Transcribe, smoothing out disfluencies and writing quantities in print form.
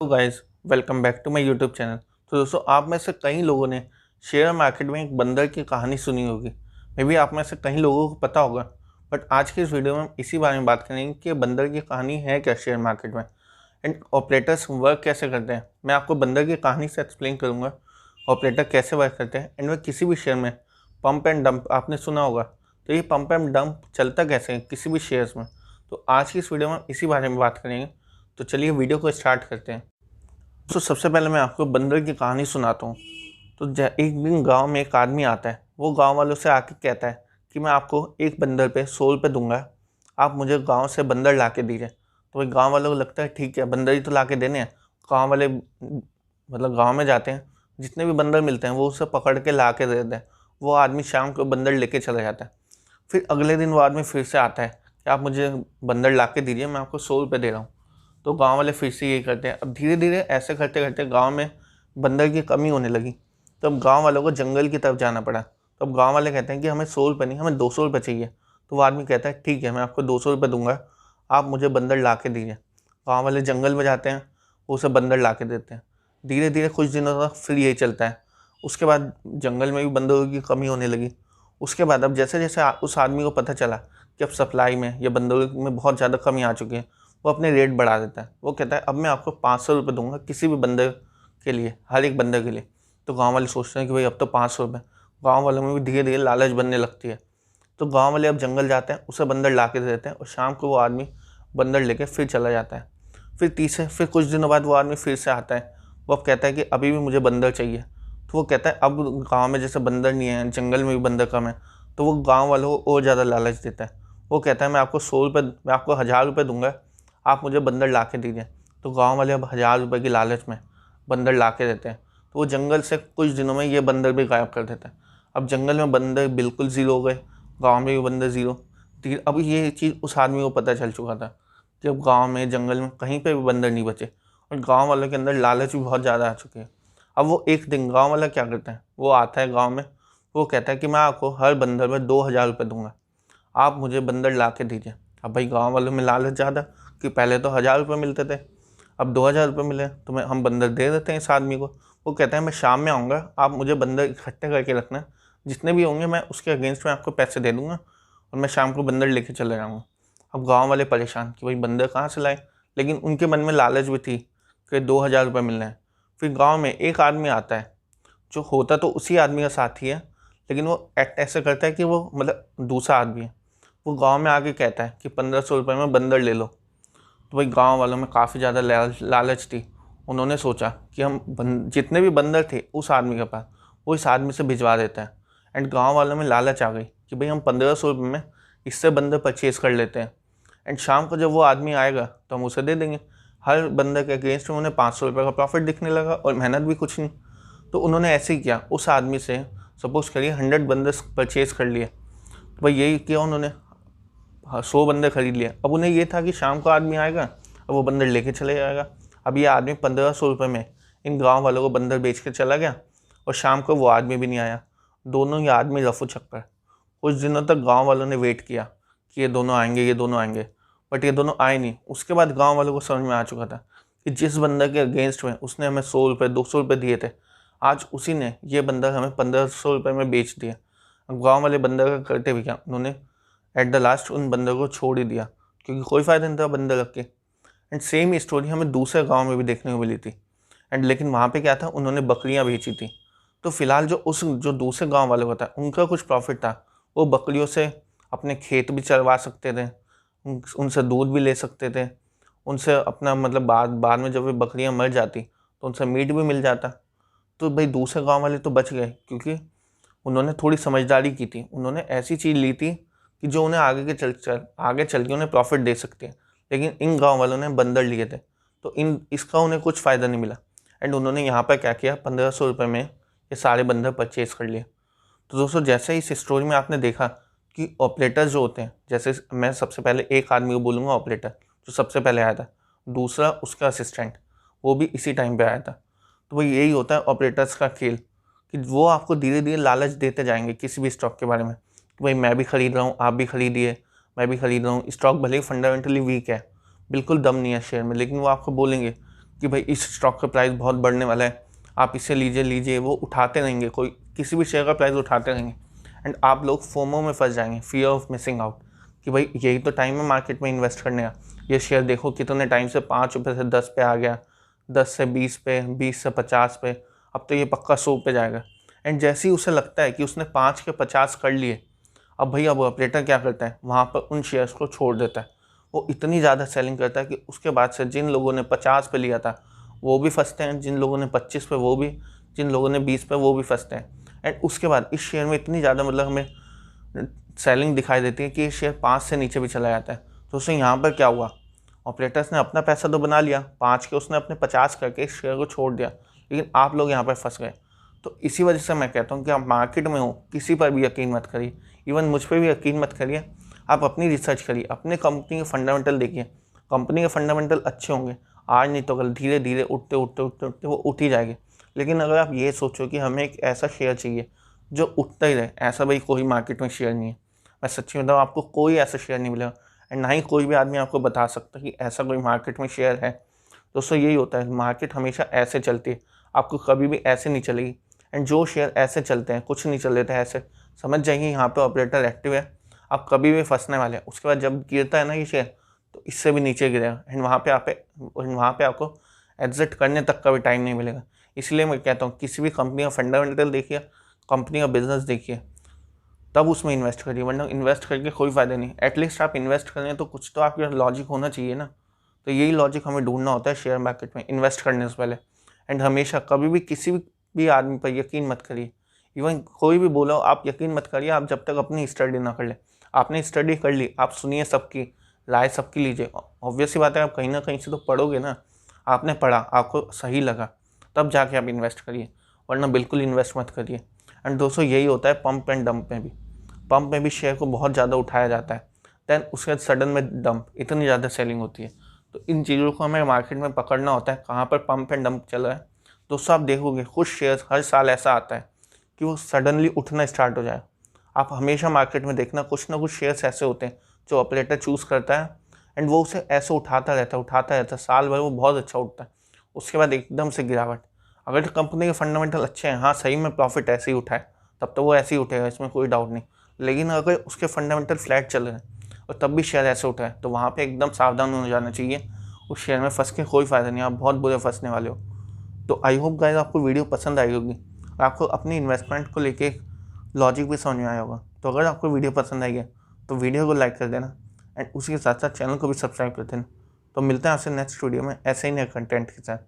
तो guys, welcome back to my YouTube channel. तो दोस्तों, आप में से कई लोगों ने शेयर मार्केट में एक बंदर की कहानी सुनी होगी। मे बी आप में से कई लोगों को पता होगा। बट आज की इस वीडियो में हम इसी बारे में बात करेंगे कि बंदर की कहानी है क्या शेयर मार्केट में, एंड ऑपरेटर्स वर्क कैसे करते हैं। मैं आपको बंदर की कहानी से एक्सप्लेन करूँगा ऑपरेटर कैसे वर्क करते हैं, एंड वह किसी भी शेयर में पंप एंड डंप आपने सुना होगा। तो ये पंप एंड डंप चलता कैसे है किसी भी शेयर्स में। तो आज की इस वीडियो में हम इसी बारे में बात करेंगे। तो चलिए वीडियो को स्टार्ट करते हैं। तो सबसे पहले मैं आपको बंदर की कहानी सुनाता हूँ। तो एक दिन गांव में एक आदमी आता है। वो गांव वालों से आके कहता है कि मैं आपको एक बंदर पे 100 रुपये दूंगा, आप मुझे गांव से बंदर ला के दीजिए। तो भाई गांव वालों को लगता है ठीक है, बंदर ही तो ला के देने हैं। गाँव वाले मतलब गाँव में जाते हैं, जितने भी बंदर मिलते हैं वो उसे पकड़ के ला के दे देते हैं। वो आदमी शाम को बंदर लेके चला जाता है। फिर अगले दिन वो आदमी फिर से आता है कि आप मुझे बंदर ला के दीजिए, मैं आपको 100 रुपये दे रहा हूँ। तो गांव वाले फिर से यही करते हैं। अब धीरे धीरे ऐसे करते करते गांव में बंदर की कमी होने लगी। तो अब गांव वालों को जंगल की तरफ जाना पड़ा। तो अब गांव वाले कहते हैं कि हमें 100 रुपये नहीं, हमें 200 रुपये चाहिए। तो वो आदमी कहता है ठीक है, मैं आपको 200 रुपये दूंगा, आप मुझे बंदर ला के दीजिए। गाँव वाले जंगल में जाते हैं, वो उसे बंदर ला के देते हैं। धीरे धीरे कुछ दिनों तक फिर यही चलता है। उसके बाद जंगल में भी बंदरों की कमी होने लगी। उसके बाद अब जैसे जैसे उस आदमी को पता चला कि अब सप्लाई में या बंदरों में बहुत ज़्यादा कमी आ चुकी है, वो अपने रेट बढ़ा देता है। वो कहता है अब मैं आपको 500 रुपये दूंगा किसी भी बंदर के लिए, हर एक बंदर के लिए। तो गांव वाले सोचते हैं कि भाई अब तो 500 रुपये। गाँव वालों में भी धीरे धीरे लालच बनने लगती है। तो गांव वाले अब जंगल जाते हैं, उसे बंदर ला के दे देते हैं, और शाम को वो आदमी बंदर लेके फिर चला जाता है। फिर कुछ दिनों बाद वो आदमी फिर से आता है। वो अब कहता है कि अभी भी मुझे बंदर चाहिए। तो वो कहता है अब गाँव में जैसे बंदर नहीं है, जंगल में भी बंदर कम है। तो वो गाँव वालों को और ज़्यादा लालच देता है। वो कहता है मैं आपको 100 रुपये, मैं आपको 1000 रुपये दूंगा, आप मुझे बंदर ला के दीजिए। तो गांव वाले अब 1000 रुपये की लालच में बंदर ला के देते हैं। तो वो जंगल से कुछ दिनों में ये बंदर भी गायब कर देते हैं। अब जंगल में बंदर बिल्कुल ज़ीरो हो गए, गांव में भी बंदर ज़ीरो। अब ये चीज़ उस आदमी को पता चल चुका था कि अब गाँव में जंगल में कहीं पर भी बंदर नहीं बचे, और गाँव वालों के अंदर लालच भी बहुत ज़्यादा आ चुकी है। अब वो एक दिन गाँव वाला क्या करता है, वो आता है गाँव में, वो कहता है कि मैं आपको हर बंदर में 2000 रुपये दूंगा, आप मुझे बंदर ला के दीजिए। अब भाई गांव वालों में लालच ज़्यादा कि पहले तो 1000 रुपये मिलते थे, अब 2000 रुपये मिले तो हम बंदर दे देते हैं इस आदमी को। वो कहता है मैं शाम में आऊँगा, आप मुझे बंदर इकट्ठे करके रखना, जितने भी होंगे मैं उसके अगेंस्ट में आपको पैसे दे दूँगा, और मैं शाम को बंदर लेके चले जाऊँगा। अब गाँव वाले परेशान कि भाई बंदर कहाँ से लाए, लेकिन उनके मन में लालच भी थी कि 2000 रुपये मिलना है। फिर गाँव में एक आदमी आता है, जो होता तो उसी आदमी का साथी है, लेकिन वो एक्ट ऐसे करता है कि वो मतलब दूसरा आदमी है। वो गांव में आके कहता है कि 1500 रुपये में बंदर ले लो। तो भाई गांव वालों में काफ़ी ज़्यादा लालच थी। उन्होंने सोचा कि हम जितने भी बंदर थे उस आदमी के पास, वो इस आदमी से भिजवा देता है। एंड गांव वालों में लालच आ गई कि भाई हम 1500 रुपये में इससे बंदर परचेज़ कर लेते हैं, एंड शाम को जब वो आदमी आएगा तो हम उसे दे देंगे। हर बंदर के अगेंस्ट में उन्हें 500 रुपये का प्रॉफिट दिखने लगा, और मेहनत भी कुछ नहीं। तो उन्होंने ऐसे ही किया, उस आदमी से सपोज़ करिए 100 बंदर परचेज़ कर लिए। तो भाई यही किया उन्होंने, 100 बंदर खरीद लिए। अब उन्हें ये था कि शाम को आदमी आएगा, अब वो बंदर लेके चले जाएगा। अब ये आदमी 1500 रुपये में इन गांव वालों को बंदर बेच के चला गया, और शाम को वो आदमी भी नहीं आया। दोनों ही आदमी रफू चक्कर। कुछ दिनों तक गांव वालों ने वेट किया कि ये दोनों आएंगे, ये दोनों आएंगे, बट ये दोनों आए नहीं। उसके बाद गाँव वालों को समझ में आ चुका था कि जिस बंदर के अगेंस्ट में उसने हमें 100 रुपये 200 रुपये दिए थे, आज उसी ने ये बंदर हमें 1500 रुपये में बेच दिया। अब गाँव वाले बंदर का करते भी क्या, उन्होंने एट द लास्ट उन बंदर को छोड़ ही दिया, क्योंकि कोई फ़ायदा नहीं था बंदर रख के। एंड सेम ही स्टोरी हमें दूसरे गांव में भी देखने को मिली थी। एंड लेकिन वहाँ पे क्या था, उन्होंने बकरियाँ बेची थी। तो फिलहाल जो दूसरे गांव वाले को था, उनका कुछ प्रॉफिट था। वो बकरियों से अपने खेत भी चलवा सकते थे, उनसे दूध भी ले सकते थे, उनसे अपना मतलब बाद में जब वे बकरियाँ मर जाती तो उनसे मीट भी मिल जाता। तो भाई दूसरे गाँव वाले तो बच गए, क्योंकि उन्होंने थोड़ी समझदारी की थी। उन्होंने ऐसी चीज़ ली थी कि जो उन्हें आगे चल के उन्हें प्रॉफिट दे सकते हैं। लेकिन इन गांव वालों ने बंदर लिए थे, तो इसका उन्हें कुछ फ़ायदा नहीं मिला। एंड उन्होंने यहाँ पर क्या किया, 1500 रुपये में ये सारे बंदर परचेज़ कर लिए। तो दोस्तों, जैसे इस स्टोरी में आपने देखा कि ऑपरेटर जो होते हैं, जैसे मैं सबसे पहले एक आदमी को बोलूँगा ऑपरेटर, जो सबसे पहले आया था, दूसरा उसका असिस्टेंट, वो भी इसी टाइम पर आया था। तो वही यही होता है ऑपरेटर्स का खेल, कि वो आपको धीरे धीरे लालच देते जाएंगे किसी भी स्टॉक के बारे में कि भाई मैं भी खरीद रहा हूँ, आप भी खरीदिए, मैं भी खरीद रहा हूँ। स्टॉक भले ही फंडामेंटली वीक है, बिल्कुल दम नहीं है शेयर में, लेकिन वो आपको बोलेंगे कि भाई इस स्टॉक का प्राइस बहुत बढ़ने वाला है, आप इसे लीजिए, वो उठाते रहेंगे, कोई किसी भी शेयर का प्राइस उठाते रहेंगे एंड आप लोग फोमो में फंस जाएंगे, फियर ऑफ मिसिंग आउट, कि भाई यही तो टाइम है मार्केट में इन्वेस्ट करने का, ये शेयर देखो कितने टाइम से 5 रुपये से 10 पे आ गया, 10 से 20 पे, 20 से 50 पे, अब तो ये पक्का 100 पे जाएगा। एंड जैसे ही उसे लगता है कि उसने 5 के 50 कर लिए, अब भैया वो ऑपरेटर क्या करता है, वहाँ पर उन शेयर्स को छोड़ देता है। वो इतनी ज़्यादा सेलिंग करता है कि उसके बाद से जिन लोगों ने 50 पे लिया था वो भी फंसते हैं, जिन लोगों ने 25 पे वो भी, जिन लोगों ने 20 पे वो भी फंसते हैं। एंड उसके बाद इस शेयर में इतनी ज़्यादा मतलब हमें सेलिंग दिखाई देती है कि ये शेयर 5 से नीचे भी चला जाता है। तो उससे यहाँ पर क्या हुआ, ऑपरेटर्स ने अपना पैसा तो बना लिया, 5 के उसने अपने 50 करके इस शेयर को छोड़ दिया, लेकिन आप लोग यहाँ पर फंस गए। तो इसी वजह से मैं कहता हूँ कि आप मार्केट में हो, किसी पर भी यकीन मत करिए, इवन मुझ पर भी यकीन मत करिए। आप अपनी रिसर्च करिए, अपने कंपनी के फंडामेंटल देखिए, कंपनी के फंडामेंटल अच्छे होंगे, आज नहीं तो कल धीरे धीरे उठते वो उठ ही जाएगी। लेकिन अगर आप ये सोचो कि हमें एक ऐसा शेयर चाहिए जो उठता ही रहे, ऐसा भाई कोई मार्केट में शेयर नहीं है। मैं सच्ची बताऊँ, आपको कोई ऐसा शेयर नहीं मिलेगा एंड ना ही कोई भी आदमी आपको बता सकता कि ऐसा कोई मार्केट में शेयर है। दोस्तों यही होता है, मार्केट हमेशा ऐसे चलती है, आपको कभी भी ऐसे नहीं चलेगी। एंड जो शेयर ऐसे चलते हैं, कुछ नहीं चल देते हैं ऐसे, समझ जाइए यहाँ पे ऑपरेटर एक्टिव है, आप कभी भी फंसने वाले हैं। उसके बाद जब गिरता है ना ये शेयर, तो इससे भी नीचे गिरेगा एंड वहाँ पे आपको एग्जिट करने तक का भी टाइम नहीं मिलेगा। इसलिए मैं कहता हूँ किसी भी कंपनी का फंडामेंटल देखिए, कंपनी का बिजनेस देखिए, तब उसमें इन्वेस्ट करिए, वरना इन्वेस्ट करके कोई फ़ायदा नहीं। एटलीस्ट आप इन्वेस्ट करें तो कुछ तो आपका लॉजिक होना चाहिए ना। तो यही लॉजिक हमें ढूंढना होता है शेयर मार्केट में इन्वेस्ट करने से पहले। एंड हमेशा कभी भी किसी भी आदमी पर यकीन मत करिए, इवन कोई भी बोलो आप यकीन मत करिए, आप जब तक अपनी स्टडी ना कर ले। आपने स्टडी कर ली, आप सुनिए सबकी राय, सबकी लीजिए, ऑब्वियस सी बात है आप कहीं ना कहीं से तो पढ़ोगे ना। आपने पढ़ा, आपको सही लगा, तब जाके आप इन्वेस्ट करिए, वरना बिल्कुल इन्वेस्ट मत करिए। एंड दोस्तों यही होता है पंप एंड डंप में भी। पंप में भी शेयर को बहुत ज़्यादा उठाया जाता है, देन उसके बाद सडन में डंप, इतनी ज़्यादा सेलिंग होती है। तो इन चीज़ों को हमें मार्केट में पकड़ना होता है, कहाँ पर पंप एंड डंप चल रहा है। दोस्तों आप देखोगे कुछ शेयर्स हर साल ऐसा आता है कि वो सडनली उठना स्टार्ट हो जाए। आप हमेशा मार्केट में देखना, कुछ ना कुछ शेयर्स ऐसे होते हैं जो ऑपरेटर चूज़ करता है एंड वो उसे ऐसे उठाता रहता है, साल भर वो बहुत अच्छा उठता है, उसके बाद एकदम से गिरावट। अगर कंपनी के फंडामेंटल अच्छे हैं, हाँ सही में प्रॉफिट ऐसे ही उठाए, तब तो वो ऐसे ही उठेगा, इसमें कोई डाउट नहीं। लेकिन अगर उसके फंडामेंटल फ्लैट चल रहे हैं और तब भी शेयर ऐसे उठा है, तो वहाँ पे एकदम सावधान हो जाना चाहिए। उस शेयर में फंस के कोई फ़ायदा नहीं, आप बहुत बुरे फंसने वाले हो। तो आई होप गाइस आपको वीडियो पसंद आई होगी, आपको अपनी इन्वेस्टमेंट को लेके लॉजिक भी समझ में आया होगा। तो अगर आपको वीडियो पसंद आई है तो वीडियो को लाइक कर देना एंड उसी के साथ साथ चैनल को भी सब्सक्राइब कर देना। तो मिलते हैं आपसे नेक्स्ट वीडियो में ऐसे ही नए कंटेंट के साथ।